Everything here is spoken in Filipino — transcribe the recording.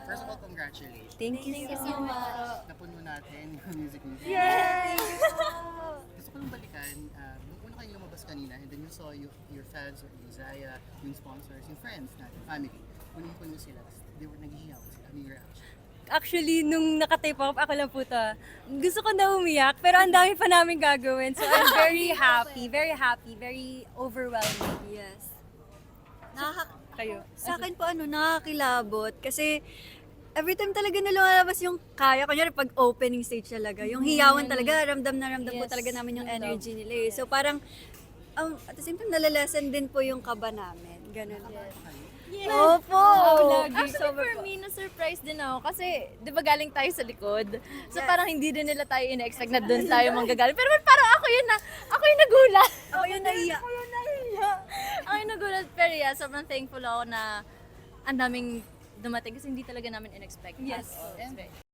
First of all, congratulations. Thank you so much. Napuno natin yung music video. Yay! Gusto ko lang balikan, nung una kayong lumabas kanina, and then you saw your fans, or yung Zaya, yung sponsors, yung friends natin, family. Punong-puno sila, they were naghihiyaw sila. Ano yung reaction? Actually, nung naka-tape off, ako lang po to. Gusto ko na umiyak, pero ang dami pa namin gagawin. So I'm very happy, very overwhelming. Yes. Kayo. Sa akin po nakakilabot kasi every time talaga na lumalabas yung kaya, kunyari pag opening stage talaga, yung hiyawan talaga, ramdam na ramdam po Yes. talaga namin yung energy nila eh. So parang, at the same time, nalalesen din po yung kaba namin. Ganun. Yes. Opo! Lagi. Actually, for me, na-surprise din ako kasi, di ba galing tayo sa likod? So parang hindi din nila tayo ina-expect na doon tayo manggagaling. Pero parang ako yung nagulat. Ako yung naiyak. Ako yung nagulat. Pero yeah, sobrang thankful ako na ang daming dumating kasi hindi talaga namin in-expect. Yes. At all.